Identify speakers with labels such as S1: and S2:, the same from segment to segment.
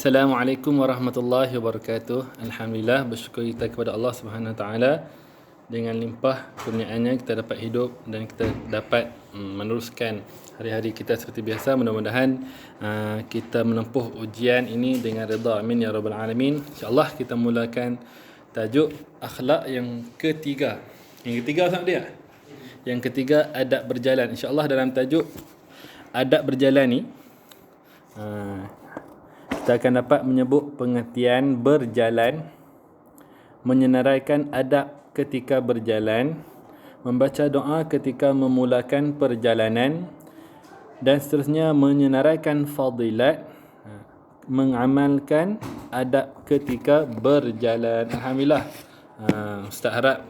S1: Assalamualaikum warahmatullahi wabarakatuh. Alhamdulillah, bersyukur kita kepada Allah Subhanahu Wa Taala dengan limpah kurniaannya kita dapat hidup dan kita dapat meneruskan hari-hari kita seperti biasa. Mudah-mudahan kita menempuh ujian ini dengan redha. Amin ya rabbal alamin. InsyaAllah kita mulakan tajuk akhlak yang ketiga. Yang ketiga sama dia? Yang ketiga, adab berjalan. InsyaAllah dalam tajuk adab berjalan ni kita akan dapat menyebut pengertian berjalan, menyenaraikan adab ketika berjalan, membaca doa ketika memulakan perjalanan, dan seterusnya menyenaraikan fadilat, mengamalkan adab ketika berjalan. Alhamdulillah. Ustaz harap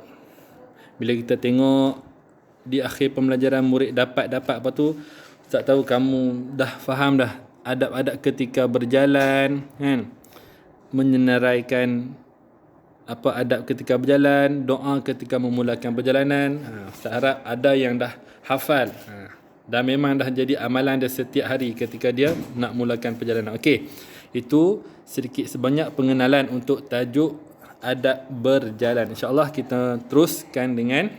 S1: bila kita tengok di akhir pembelajaran murid dapat apa tu, Ustaz tahu kamu dah faham dah adab-adab ketika berjalan, kan? Menyenaraikan apa adab ketika berjalan, doa ketika memulakan perjalanan. Ustaz harap ada yang dah hafal. Dan memang dah jadi amalan dia setiap hari ketika dia nak mulakan perjalanan. Okey. Itu sedikit sebanyak pengenalan untuk tajuk adab berjalan. InsyaAllah kita teruskan dengan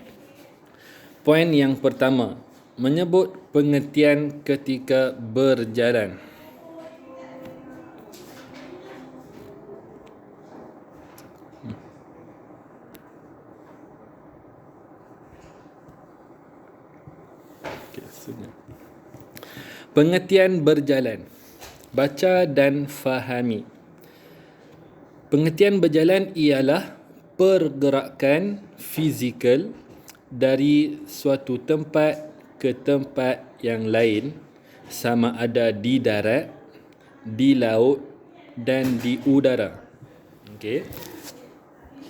S1: poin yang pertama, menyebut pengertian ketika berjalan. Pengertian berjalan. Baca dan fahami. Pengertian berjalan ialah pergerakan fizikal dari suatu tempat ke tempat yang lain, sama ada di darat, di laut dan di udara. Okey.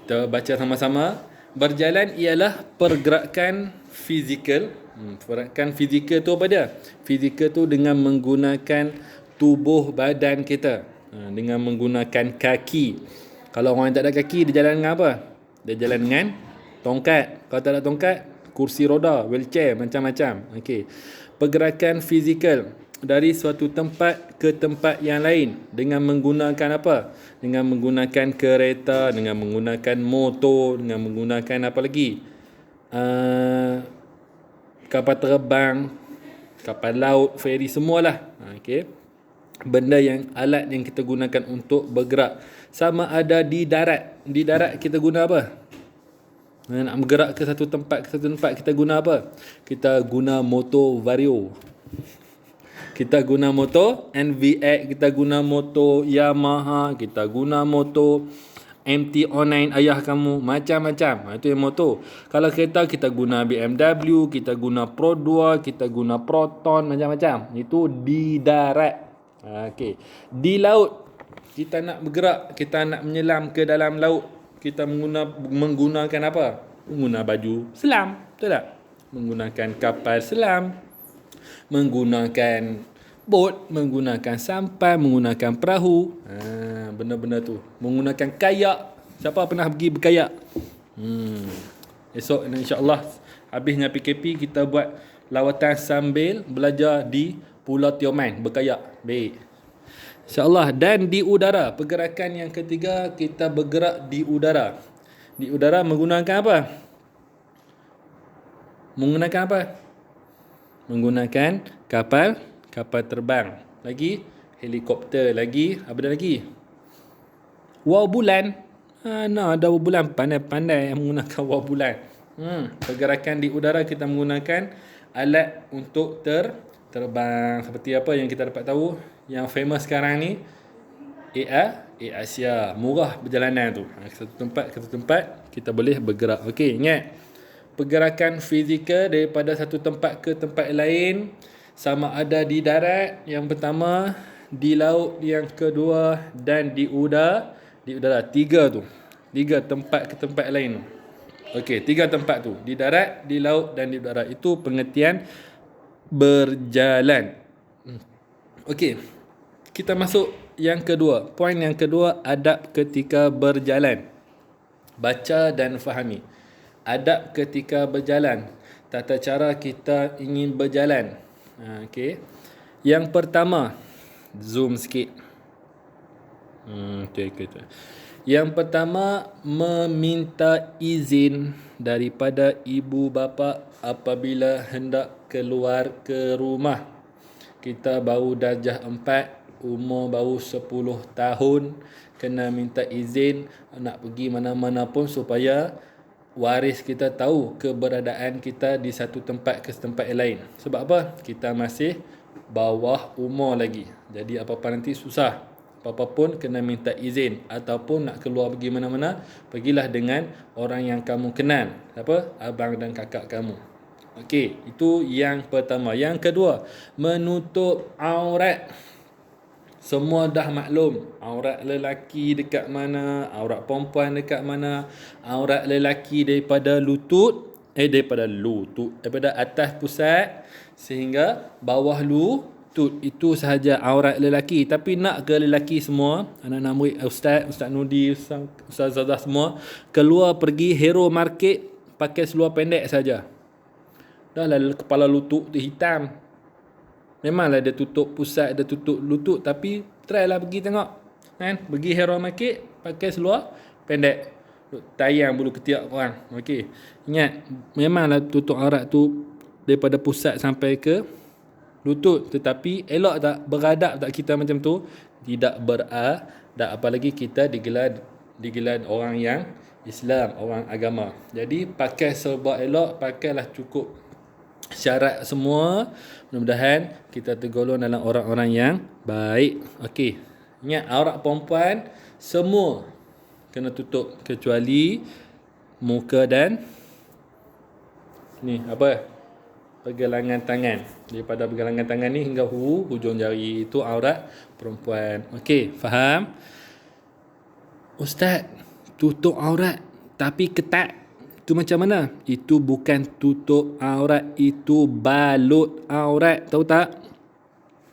S1: Kita baca sama-sama. Berjalan ialah pergerakan fizikal. Pergerakan fizikal tu apa dia? Fizikal tu dengan menggunakan tubuh badan kita, dengan menggunakan kaki. Kalau orang yang tak ada kaki, dia jalan dengan apa? Dia jalan dengan tongkat. Kalau tak ada tongkat, kursi roda, wheelchair, macam-macam. Okey. Pergerakan fizikal dari suatu tempat ke tempat yang lain dengan menggunakan apa? Dengan menggunakan kereta, dengan menggunakan motor, dengan menggunakan apa lagi? Kapal terbang, kapal laut, feri, semualah. Okey. Benda yang alat yang kita gunakan untuk bergerak. Sama ada di darat. Di darat kita guna apa? Nak bergerak ke satu tempat kita guna apa? Kita guna motor Vario. Kita guna motor NVX, kita guna motor Yamaha, kita guna motor MT-09 ayah kamu, macam-macam. Itu yang motor. Kalau kereta kita guna BMW, kita guna Pro 2, kita guna Proton, macam-macam. Itu di darat. Okey. Di laut kita nak bergerak, kita nak menyelam ke dalam laut, kita menggunakan apa? Menggunakan baju selam, betul tak? Menggunakan kapal selam, menggunakan bot, menggunakan sampan, menggunakan perahu. Benda-benda tu. Menggunakan kayak. Siapa pernah pergi berkayak? Esok insya-Allah habisnya PKP kita buat lawatan sambil belajar di Pulau Tioman berkayak. Baik. InsyaAllah. Dan di udara. Pergerakan yang ketiga, kita bergerak di udara. Di udara menggunakan apa? Menggunakan apa? Menggunakan kapal terbang. Lagi helikopter. Lagi apa dah lagi? Wau bulan. Ada wau bulan, pandai-pandai yang menggunakan wau bulan. Pergerakan di udara kita menggunakan alat untuk terbang. Seperti apa yang kita dapat tahu, yang famous sekarang ni, Air Asia. Murah perjalanan tu. Satu tempat ke satu tempat kita boleh bergerak. Okey, ingat. Pergerakan fizikal daripada satu tempat ke tempat lain, sama ada di darat yang pertama, di laut yang kedua, dan di udara. Di udara. Tiga tu. Tiga tempat ke tempat lain. Okey, tiga tempat tu. Di darat, di laut dan di udara. Itu pengertian berjalan. Okey. Kita masuk yang kedua. Poin yang kedua, adab ketika berjalan. Baca dan fahami. Adab ketika berjalan. Tata cara kita ingin berjalan. Okey. Yang pertama, zoom sikit. Betul. Yang pertama, meminta izin daripada ibu bapa apabila hendak keluar ke rumah. Kita baru darjah 4, umur baru 10 tahun, kena minta izin nak pergi mana-mana pun supaya waris kita tahu keberadaan kita di satu tempat ke tempat yang lain. Sebab apa? Kita masih bawah umur lagi. Jadi apa-apa nanti susah. Apa-apa pun kena minta izin. Ataupun nak keluar pergi mana-mana, pergilah dengan orang yang kamu kenal. Apa? Abang dan kakak kamu. Okey, itu yang pertama. Yang kedua, menutup aurat. Semua dah maklum, aurat lelaki dekat mana, aurat perempuan dekat mana. Aurat lelaki daripada daripada atas pusat sehingga bawah lutut, itu sahaja aurat lelaki. Tapi nak ke lelaki semua, anak-anak murid Ustaz Nudi, Ustazah semua keluar pergi hero market pakai seluar pendek saja. Dah lah kepala lutut tu hitam. Memanglah dia tutup pusat, dia tutup lutut, tapi try lah pergi tengok. Kan? Pergi hero market pakai seluar pendek. Tayang bulu ketiak korang. Okey. Ingat, memanglah tutup aurat tu daripada pusat sampai ke lutut. Tetapi elok tak, beradab tak kita macam tu? Tidak beradab. Apalagi kita digelar orang yang Islam, orang agama. Jadi pakai serba elok, pakailah cukup syarat semua. Mudah-mudahan kita tergolong dalam orang-orang yang baik. Okey. Ingat, aurat perempuan semua kena tutup kecuali muka dan pergelangan tangan. Daripada pergelangan tangan ni hingga hujung jari, itu aurat perempuan. Okey, faham? Ustaz, tutup aurat tapi ketat. Itu macam mana? Itu bukan tutup aurat, itu balut aurat. Tahu tak?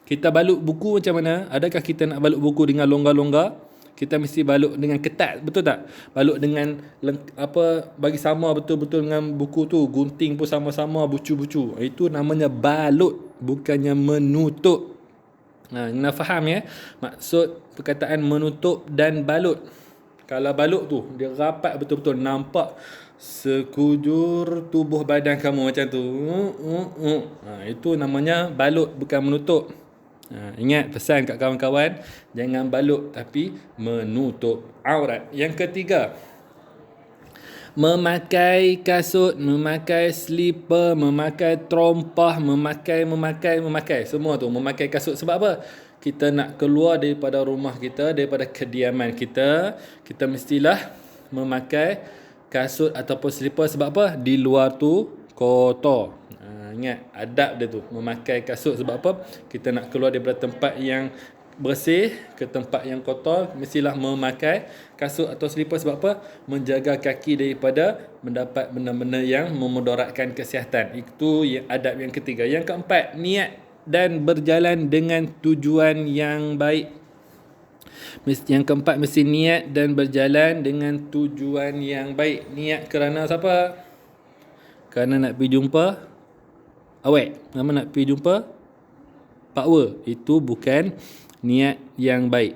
S1: Kita balut buku macam mana? Adakah kita nak balut buku dengan longgar-longgar? Kita mesti balut dengan ketat, betul tak? Balut dengan bagi sama betul-betul dengan buku tu, gunting pun sama-sama, bucu-bucu. Itu namanya balut, bukannya menutup. Kena faham ya? Maksud perkataan menutup dan balut. Kalau balut tu dia rapat betul-betul, nampak sekujur tubuh badan kamu macam tu. Itu namanya balut, bukan menutup. Ingat pesan kat kawan-kawan, jangan balut tapi menutup aurat. Yang ketiga, memakai kasut, memakai slipper, memakai terompah, memakai semua tu, memakai kasut. Sebab apa? Kita nak keluar daripada rumah kita, daripada kediaman kita, kita mestilah memakai kasut ataupun slipper. Sebab apa? Di luar tu kotor. Ingat, adab dia tu, memakai kasut. Sebab apa? Kita nak keluar daripada tempat yang bersih ke tempat yang kotor, mestilah memakai kasut atau slipper. Sebab apa? Menjaga kaki daripada mendapat benda-benda yang memudaratkan kesihatan. Itu adab yang ketiga. Yang keempat, niat dan berjalan dengan tujuan yang baik. Yang keempat, mesti niat dan berjalan dengan tujuan yang baik. Niat kerana siapa? Kerana nak pergi jumpa awek. Nama nak pergi jumpa Pak Wer. Itu bukan niat yang baik.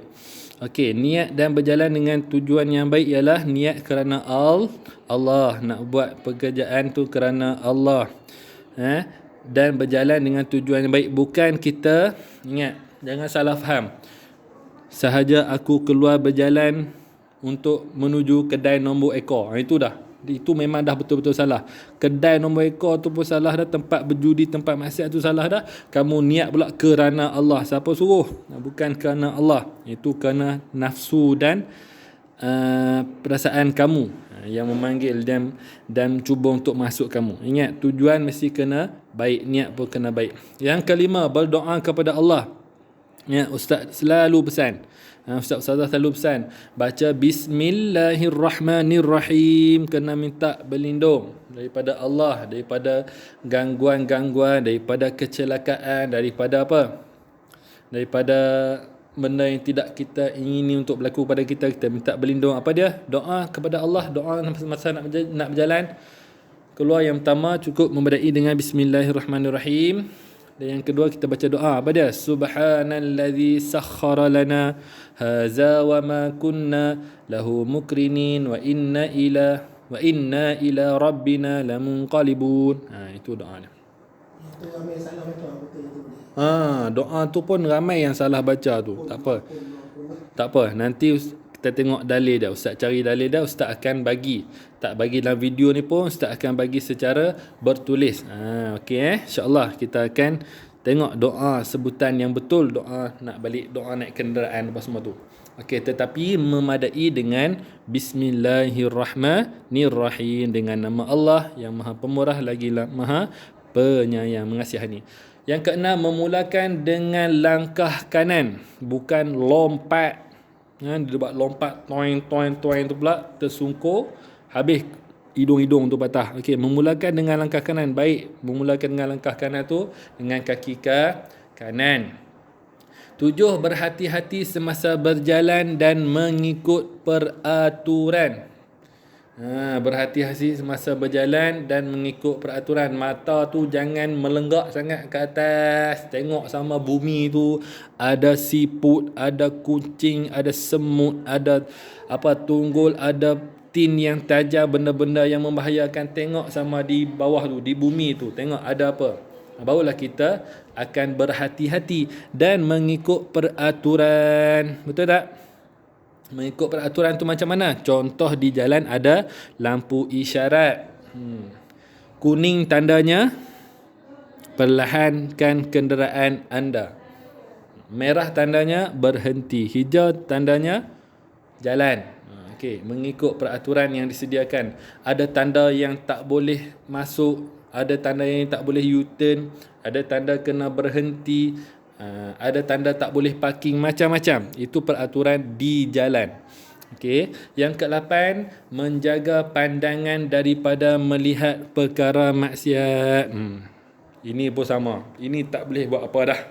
S1: Okey, niat dan berjalan dengan tujuan yang baik ialah niat kerana Allah. Nak buat pekerjaan tu kerana Allah. Dan berjalan dengan tujuan yang baik. Bukan kita, ingat, jangan salah faham, sahaja aku keluar berjalan untuk menuju kedai nombor ekor, itu memang dah betul-betul salah. Kedai nombor ekor tu pun salah dah, tempat berjudi, tempat maksiat tu salah dah. Kamu niat pula kerana Allah. Siapa suruh? Bukan kerana Allah. Itu kerana nafsu dan perasaan kamu yang memanggil dan cuba untuk masuk kamu. Ingat, tujuan mesti kena baik, niat pun kena baik. Yang kelima, berdoa kepada Allah. Ya, Ustaz selalu pesan, Ustazah selalu pesan, baca Bismillahirrahmanirrahim. Kena minta berlindung daripada Allah, daripada gangguan-gangguan, daripada kecelakaan, daripada apa? Daripada benda yang tidak kita ingini untuk berlaku pada kita. Kita minta berlindung. Apa dia? Doa kepada Allah. Doa masa nak berjalan keluar, yang pertama cukup membadai dengan Bismillahirrahmanirrahim. Dan yang kedua kita baca doa. Apa dia? Subhanallazi sakhkhara lana hadza wa ma kunna lahu mukrinin wa inna ila rabbina lamunqalibun. Itu doa dia.
S2: Itu ramai salah baca betul itu boleh.
S1: Doa tu pun ramai yang salah baca tu. Tak apa. Tak apa. Nanti kita tengok dalil dia. Ustaz cari dalil dia, Ustaz akan bagi. Tak bagi dalam video ni pun, Ustaz akan bagi secara bertulis. Okey InsyaAllah kita akan tengok doa sebutan yang betul, doa nak balik, doa naik kenderaan apa semua tu. Okey, tetapi memadai dengan Bismillahirrahmanirrahim, dengan nama Allah yang Maha Pemurah lagi Maha Penyayang, mengasihani. Yang keenam, memulakan dengan langkah kanan, bukan lompat. Dia buat lompat toing tu pula tersungkur, habis hidung-hidung tu patah. Okey, memulakan dengan langkah kanan. Baik, memulakan dengan langkah kanan tu dengan kaki kanan. 7, berhati-hati semasa berjalan dan mengikut peraturan. Berhati-hati semasa berjalan dan mengikut peraturan. Mata tu jangan melenggak sangat ke atas. Tengok sama bumi tu ada siput, ada kucing, ada semut, ada tunggul, ada tin yang tajam, benda-benda yang membahayakan. Tengok sama di bawah tu, di bumi tu, tengok ada apa. Barulah kita akan berhati-hati dan mengikut peraturan. Betul tak? Mengikut peraturan tu macam mana? Contoh, di jalan ada lampu isyarat. Kuning tandanya perlahankan kenderaan anda. Merah tandanya berhenti. Hijau tandanya jalan. Okey, mengikut peraturan yang disediakan. Ada tanda yang tak boleh masuk, ada tanda yang tak boleh U-turn, ada tanda kena berhenti, ada tanda tak boleh parking, macam-macam. Itu peraturan di jalan. Okey, yang ke-8, menjaga pandangan daripada melihat perkara maksiat. Ini pun sama. Ini tak boleh buat apa dah.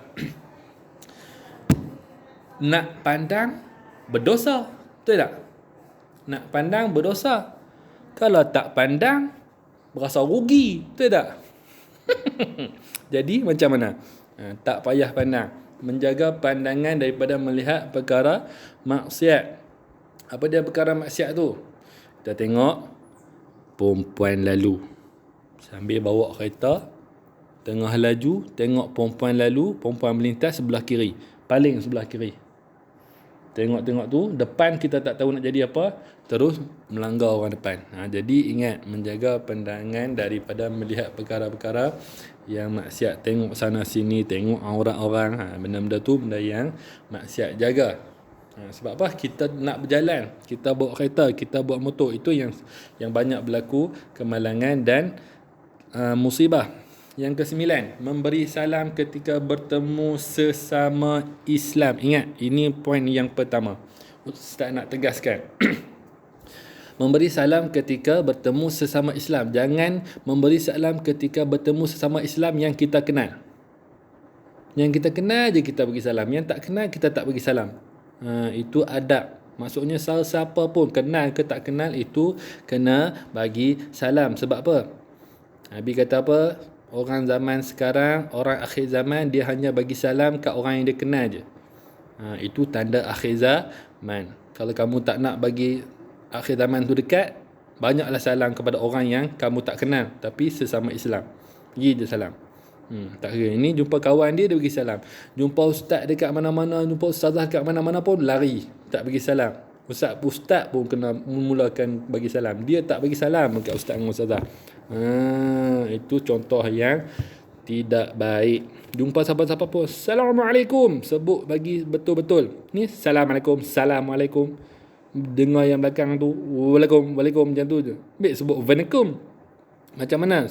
S1: Nak pandang berdosa, betul tak? Nak pandang berdosa. Kalau tak pandang berasa rugi, betul tak? Jadi macam mana? Tak payah pandang. Menjaga pandangan daripada melihat perkara maksiat. Apa dia perkara maksiat tu? Kita tengok perempuan lalu, sambil bawa kereta, tengah laju, tengok perempuan lalu, perempuan melintas sebelah kiri, paling sebelah kiri. Tengok-tengok tu, depan kita tak tahu nak jadi apa, terus melanggar orang depan. Jadi ingat, menjaga pandangan daripada melihat perkara-perkara yang maksiat. Tengok sana sini, tengok aurat orang. Benda-benda tu benda yang maksiat. Jaga. Sebab apa? Kita nak berjalan, kita bawa kereta, kita bawa motor. Itu yang banyak berlaku kemalangan dan musibah. Yang ke-9, memberi salam ketika bertemu sesama Islam. Ingat, ini poin yang pertama. Ustaz nak tegaskan. Memberi salam ketika bertemu sesama Islam. Jangan memberi salam ketika bertemu sesama Islam yang kita kenal. Yang kita kenal je kita bagi salam. Yang tak kenal kita tak bagi salam. Itu adab. Maksudnya siapa pun, kenal ke tak kenal, itu kena bagi salam. Sebab apa? Nabi kata apa? Orang zaman sekarang, orang akhir zaman, dia hanya bagi salam kat orang yang dia kenal je. Itu tanda akhir zaman. Kalau kamu tak nak bagi akhir zaman tu dekat, banyaklah salam kepada orang yang kamu tak kenal, tapi sesama Islam. Pergi je salam. Tak kira. Ini jumpa kawan dia bagi salam. Jumpa ustaz dekat mana-mana, jumpa ustazah dekat mana-mana pun lari, tak bagi salam. Ustaz pun kena memulakan bagi salam. Dia tak bagi salam dekat ustaz dan ustazah. Itu contoh yang tidak baik. Jumpa siapa-siapa pun, Assalamualaikum, sebut bagi betul-betul. Ni Assalamualaikum, Assalamualaikum. Dengar yang belakang tu, Waalaikum, macam tu je. Baik sebut Waalaikum. Macam mana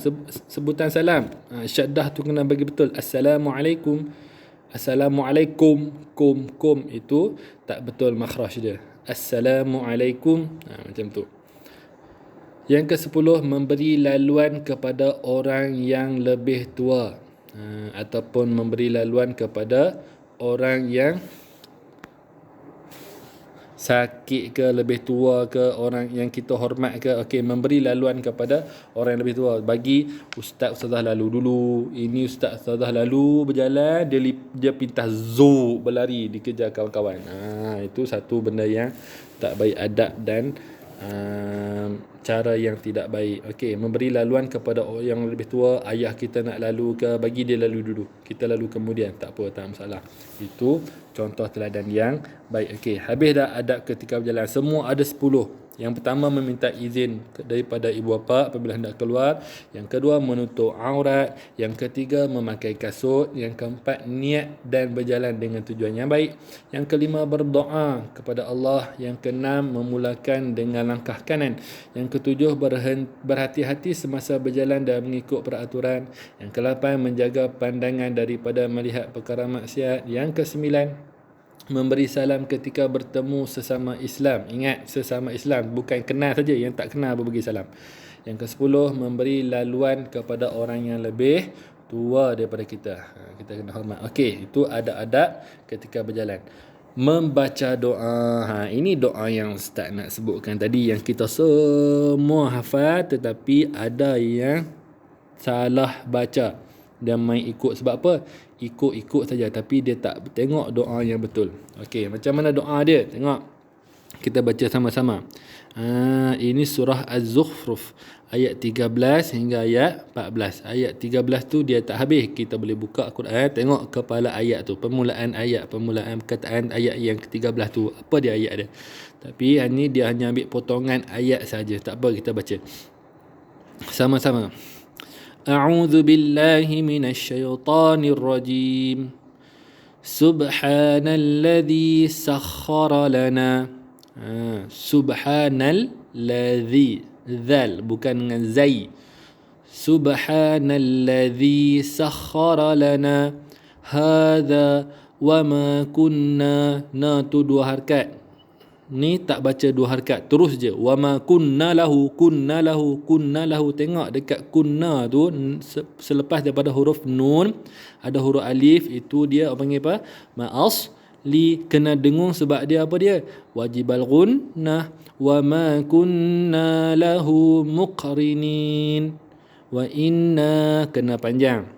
S1: sebutan salam? Syaddah tu kena bagi betul. Assalamualaikum. Assalamualaikum. Kum itu tak betul makhraj dia. Assalamualaikum. Macam tu. Yang ke-10, memberi laluan kepada orang yang lebih tua. Ataupun memberi laluan kepada orang yang sakit ke, lebih tua ke, orang yang kita hormat ke, okey, memberi laluan kepada orang yang lebih tua. Bagi ustazah lalu dulu, ini ustazah lalu berjalan, dia pintas berlari dikejar kawan-kawan. Itu satu benda yang tak baik, adab dan cara yang tidak baik. Okey, memberi laluan kepada orang yang lebih tua. Ayah kita nak lalu ke, bagi dia lalu dulu, kita lalu kemudian, tak apa, tak masalah. Itu contoh teladan yang baik. Okey, habis dah adab ketika berjalan. Semua ada 10. Yang pertama, meminta izin daripada ibu bapa apabila hendak keluar. Yang kedua, menutup aurat. Yang ketiga, memakai kasut. Yang keempat, niat dan berjalan dengan tujuan yang baik. Yang kelima, berdoa kepada Allah. Yang keenam, memulakan dengan langkah kanan. Yang ketujuh, berhati-hati semasa berjalan dan mengikut peraturan. Yang ke-8, menjaga pandangan daripada melihat perkara maksiat. Yang ke-9, memberi salam ketika bertemu sesama Islam. Ingat, sesama Islam, bukan kenal saja, yang tak kenal berbagi salam. Yang ke-10, memberi laluan kepada orang yang lebih tua daripada kita. Kita kena hormat. Okey, itu adab-adab ketika berjalan. Membaca doa. Ini doa yang Ustaz nak sebutkan tadi, yang kita semua hafal, tetapi ada yang salah baca dan main ikut. Sebab apa? Ikut-ikut saja, tapi dia tak tengok doa yang betul. Okey, macam mana doa dia? Tengok. Kita baca sama-sama. Ini surah Az-Zukhruf ayat 13 hingga ayat 14. Ayat 13 tu dia tak habis. Kita boleh buka Quran, tengok kepala ayat tu, permulaan ayat, permulaan perkataan ayat yang ke-13 tu. Apa dia ayat dia? Tapi ini dia hanya ambil potongan ayat saja. Tak apa, kita baca sama-sama. A'udzu billahi minasy syaithanir rajim. Subhanalladzi sakhkhara lana. Subhanalladzi, zal bukan dengan zai. Subhanalladzi sakhkhara lana hadza wa ma kunna, na tu dua harakat. Ni tak baca dua harakat, terus je. Wa ma kunna lahu, kunna lahu, kunna lahu. Tengok dekat kunna tu, selepas daripada huruf nun ada huruf alif, itu dia panggil apa? Ma'as li, kena dengung. Sebab dia apa dia? Wajibal gunnah. Wa ma kunna lahu muqrinin. Wa inna, kena panjang.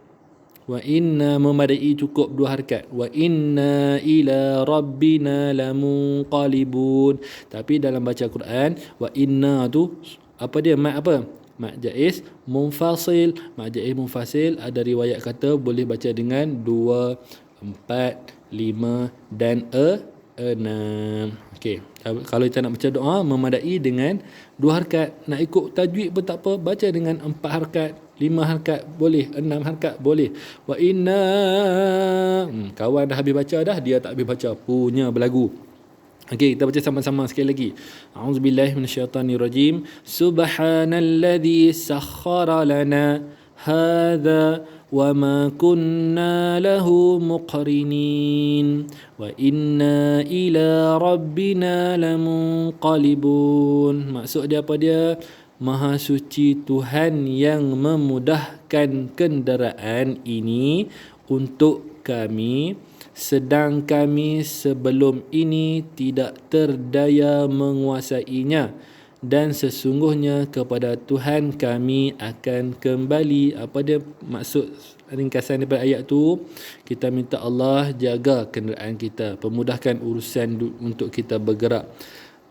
S1: Wa inna, memadai, cukup dua harakat. Wa inna ila rabbina lamunqalibun. Tapi dalam baca Quran, wa inna tu apa dia? Mat apa? Mat jaiz munfasil. Mat jaiz munfasil ada riwayat kata boleh baca dengan 2, 4, 5 dan 6. Okey, kalau kita nak baca doa memadai dengan 2 harakat, nak ikut tajwid pun tak apa, baca dengan 4 harakat, 5 harakat boleh, 6 harakat boleh. Wa inna, kawan dah habis baca dah, dia tak habis baca, punya berlagu. Okey, kita baca sama-sama sekali lagi. A'udzubillahi minasyaitanirrajim. Subhanalladzi sakhkhara lana hadza wa ma kunna lahu muqrinin wa inna ila rabbina lamunqalibun. Maksud dia apa dia? Maha suci Tuhan yang memudahkan kenderaan ini untuk kami, sedang kami sebelum ini tidak terdaya menguasainya, dan sesungguhnya kepada Tuhan kami akan kembali. Apa dia maksud ringkasan daripada ayat tu? Kita minta Allah jaga kenderaan kita, pemudahkan urusan untuk kita bergerak.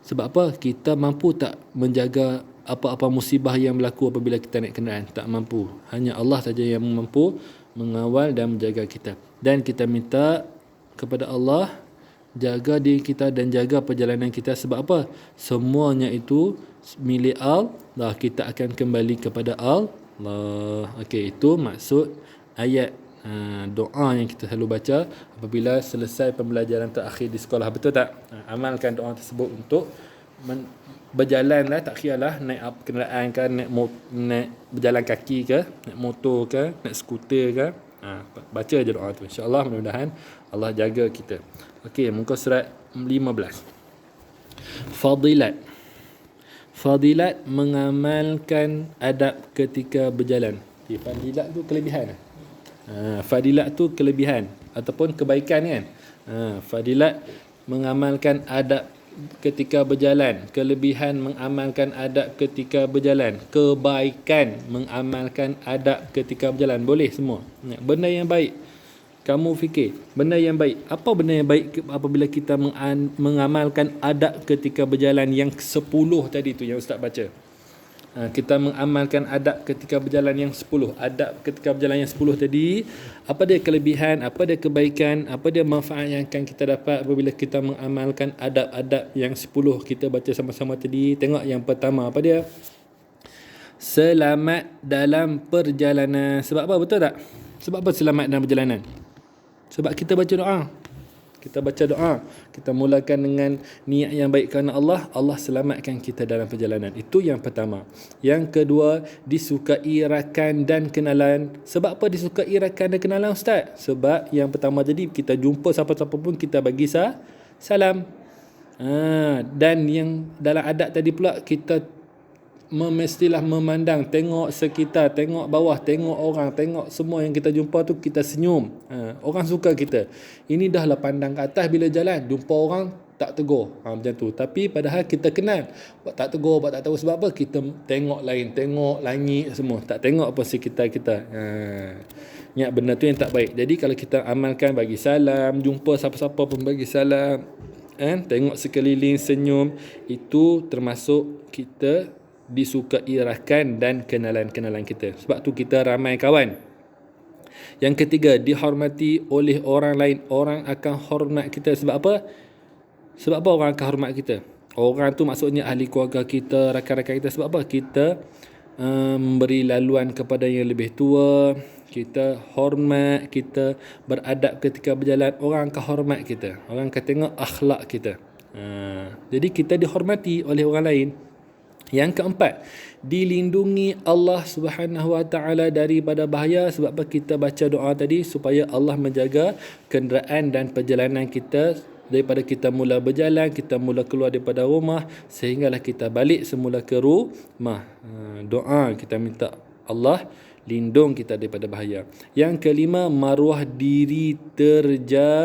S1: Sebab apa? Kita mampu tak menjaga apa-apa musibah yang berlaku apabila kita naik kenderaan? Tak mampu. Hanya Allah saja yang mampu mengawal dan menjaga kita. Dan kita minta kepada Allah jaga diri kita dan jaga perjalanan kita. Sebab apa? Semuanya itu milik Allah. Kita akan kembali kepada Allah. Okey, itu maksud ayat doa yang kita selalu baca apabila selesai pembelajaran terakhir di sekolah. Betul tak? Amalkan doa tersebut untuk berjalanlah, tak kiralah naik kenderaan ke, naik berjalan kaki ke, naik motor ke, naik skuter ke, baca je doa tu. InsyaAllah, mudah-mudahan Allah jaga kita. Okey, muka surat 15. Fadilat. Fadilat mengamalkan adab ketika berjalan. Fadilat tu kelebihan. Fadilat tu kelebihan ataupun kebaikan kan. Fadilat mengamalkan adab ketika berjalan, kelebihan mengamalkan adab ketika berjalan, kebaikan mengamalkan adab ketika berjalan, boleh semua. Benda yang baik, kamu fikir benda yang baik, apa benda yang baik apabila kita mengamalkan adab ketika berjalan yang 10 tadi tu yang Ustaz baca. Kita mengamalkan adab ketika berjalan yang 10. Adab ketika berjalan yang 10 tadi, apa dia kelebihan, apa dia kebaikan, apa dia manfaat yang akan kita dapat apabila kita mengamalkan adab-adab yang 10 kita baca sama-sama tadi. Tengok yang pertama, apa dia? Selamat dalam perjalanan. Sebab apa? Betul tak? Sebab apa selamat dalam perjalanan? Sebab kita baca doa. Kita baca doa, kita mulakan dengan niat yang baik kerana Allah, Allah selamatkan kita dalam perjalanan. Itu yang pertama. Yang kedua, disukai rakan dan kenalan. Sebab apa disukai rakan dan kenalan, Ustaz? Sebab yang pertama tadi, kita jumpa siapa-siapa pun kita bagi salam. Dan yang dalam adab tadi pula, kita mestilah memandang, tengok sekitar, tengok bawah, tengok orang, tengok semua yang kita jumpa tu kita senyum. Orang suka kita. Ini dah lah pandang ke atas bila jalan, jumpa orang tak tegur. Macam tu. Tapi padahal kita kenal, buat tak tegur, buat tak tahu sebab apa, kita tengok lain, tengok langit semua, tak tengok apa sekitar kita. Ingat benda tu yang tak baik. Jadi kalau kita amalkan, bagi salam, jumpa siapa-siapa pun bagi salam, tengok sekeliling, senyum, itu termasuk kita disukai rakan dan kenalan-kenalan kita. Sebab tu kita ramai kawan. Yang ketiga, dihormati oleh orang lain. Orang akan hormat kita. Sebab apa? Sebab apa orang akan hormat kita? Orang tu maksudnya ahli keluarga kita, rakan-rakan kita. Sebab apa? Kita memberi laluan kepada yang lebih tua, kita hormat, kita beradab ketika berjalan, orang akan hormat kita. Orang akan tengok akhlak kita. Jadi kita dihormati oleh orang lain. Yang keempat, dilindungi Allah Subhanahu Wa Taala daripada bahaya. Sebab apa kita baca doa tadi, supaya Allah menjaga kenderaan dan perjalanan kita daripada kita mula berjalan, kita mula keluar daripada rumah, sehinggalah kita balik semula ke rumah. Doa kita minta Allah lindung kita daripada bahaya. Yang kelima, maruah diri terjaga.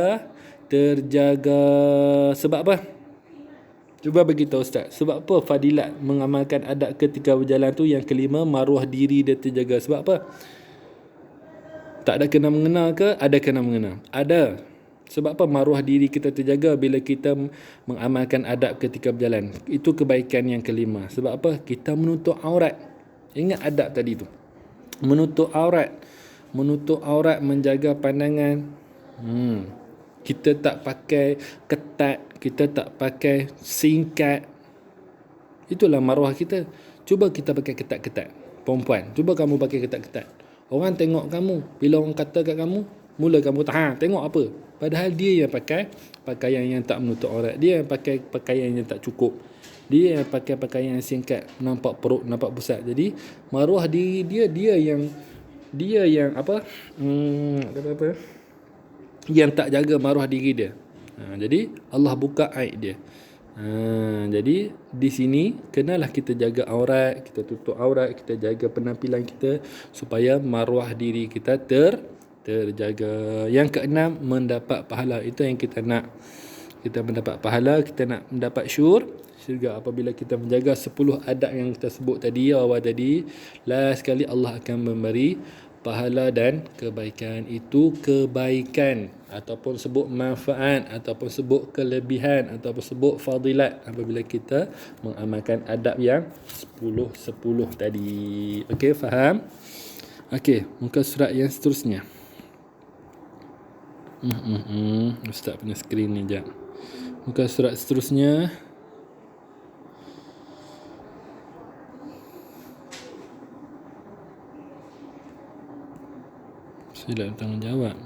S1: Sebab apa? Cuba beritahu Ustaz, sebab apa fadilat mengamalkan adab ketika berjalan tu? Yang kelima, maruah diri dia terjaga. Sebab apa? Tak ada kena mengena ke? Ada kena mengena. Ada. Sebab apa maruah diri kita terjaga bila kita mengamalkan adab ketika berjalan? Itu kebaikan yang kelima. Sebab apa? Kita menutup aurat. Ingat adab tadi tu. Menutup aurat. Menutup aurat, menjaga pandangan. Kita tak pakai ketat, kita tak pakai singkat. Itulah maruah kita. Cuba kita pakai ketat-ketat. Perempuan, cuba kamu pakai ketat-ketat. Orang tengok kamu, bila orang kata kat kamu, mula kamu tahan, tengok apa? Padahal dia yang pakai pakaian yang tak menutup aurat. Dia yang pakai pakaian yang tak cukup. Dia yang pakai pakaian yang singkat, nampak perut, nampak besar. Jadi maruah diri dia yang apa? Yang tak jaga maruah diri dia. Jadi Allah buka aib dia. Jadi di sini kenalah kita jaga aurat, kita tutup aurat, kita jaga penampilan kita supaya maruah diri kita terjaga. Yang keenam, mendapat pahala. Itu yang kita nak. Kita mendapat pahala, kita nak mendapat syurga apabila kita menjaga 10 adab yang kita sebut tadi, awal tadi. Last sekali Allah akan memberi pahala dan kebaikan. Itu kebaikan ataupun sebut manfaat ataupun sebut kelebihan ataupun sebut fadilat apabila kita mengamalkan adab yang 10 tadi. Okey, faham? Okey, muka surat yang seterusnya. Ustaz punya skrin ni jap. Muka surat seterusnya. Sila bertanggungjawab.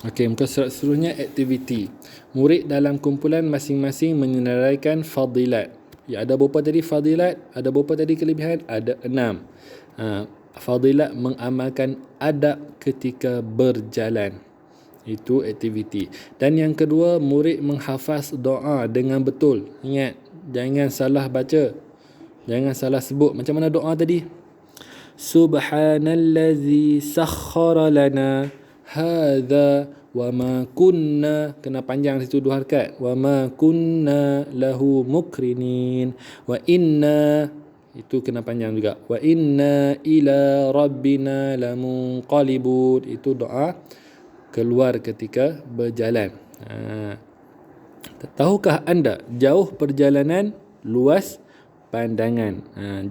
S1: Okey, muka surat seterusnya, aktiviti. Murid dalam kumpulan masing-masing menyenaraikan fadilat. Ya, ada berapa tadi fadilat? Ada berapa tadi kelebihan? Ada 6. Fadilat mengamalkan adab ketika berjalan. Itu aktiviti. Dan yang kedua, murid menghafaz doa dengan betul. Ingat, jangan salah baca. Jangan salah sebut. Macam mana doa tadi? Subhanallazi sakhkhara lana hadza Wa ma kunna, kena panjang situ 2 harakat. Wa ma kunna lahu mukrinin. Wa inna, itu kena panjang juga. Wa inna ila rabbina lamunqalibun. Itu doa keluar ketika berjalan. Tahukah anda jauh perjalanan, luas pandangan.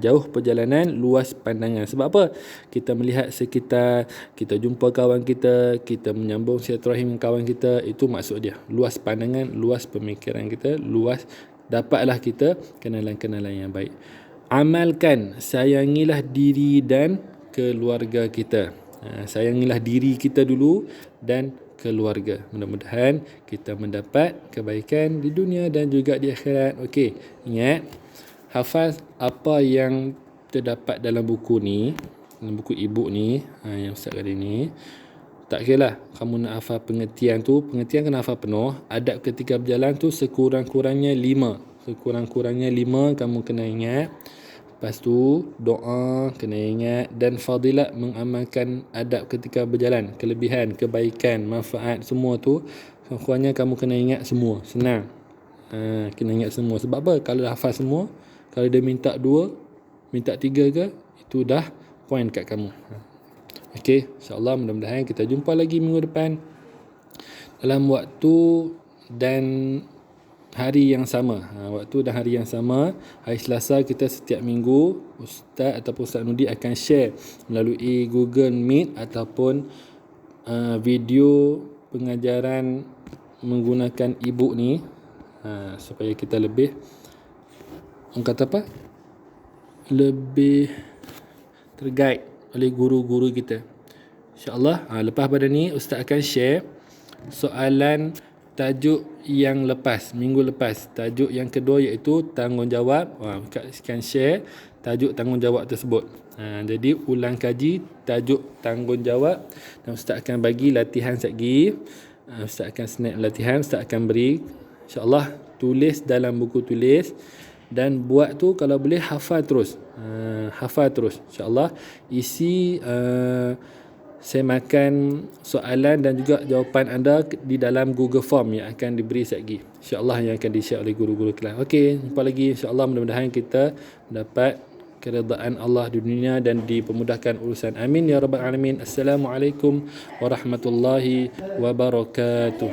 S1: Jauh perjalanan, luas pandangan. Sebab apa? Kita melihat sekitar, kita jumpa kawan kita, kita menyambung silaturahim dengan kawan kita. Itu maksud dia. Luas pandangan, luas pemikiran kita, luas, dapatlah kita kenalan-kenalan yang baik. Amalkan, sayangilah diri dan keluarga kita. Sayangilah diri kita dulu dan keluarga. Mudah-mudahan kita mendapat kebaikan di dunia dan juga di akhirat. Okey, ingat, hafaz apa yang terdapat dalam buku ni, dalam buku e-book ni, yang Ustaz kali ni. Tak kira lah kamu nak hafal pengertian tu, pengertian kena hafal penuh. Adab ketika berjalan tu sekurang-kurangnya 5. Sekurang-kurangnya 5 kamu kena ingat. Lepas tu doa kena ingat, dan fadilat mengamalkan adab ketika berjalan, kelebihan, kebaikan, manfaat, semua tu sekurang-kurangnya kamu kena ingat semua. Senang. Kena ingat semua. Sebab apa? Kalau dah hafal semua, kalau dia minta 2, minta 3 ke, itu dah point kat kamu. Okey, insya-Allah mudah-mudahan kita jumpa lagi minggu depan dalam waktu dan hari yang sama. Waktu dan hari yang sama. Hari Selasa kita setiap minggu, Ustaz ataupun Ustaz Nudi akan share melalui Google Meet ataupun video pengajaran menggunakan e-book ni, supaya kita lebih, orang kata apa, lebih terguide oleh guru-guru kita. InsyaAllah lepas pada ni Ustaz akan share soalan tajuk yang lepas, minggu lepas. Tajuk yang kedua iaitu tanggungjawab. Ustaz akan share tajuk tanggungjawab tersebut. Jadi ulang kaji tajuk tanggungjawab, dan Ustaz akan bagi latihan sekejap lagi. Ustaz akan snap latihan, Ustaz akan beri, insyaAllah tulis dalam buku tulis, dan buat tu kalau boleh hafal terus. Hafal terus insyaAllah. Isi semakan soalan dan juga jawapan anda di dalam Google Form yang akan diberi sekejap lagi, insyaAllah, yang akan di-share oleh guru-guru kelas. Okey, jumpa lagi insyaAllah. Mudah-mudahan kita dapat keredaan Allah di dunia dan dipermudahkan urusan. Amin ya rabbal alamin. Assalamualaikum warahmatullahi wabarakatuh.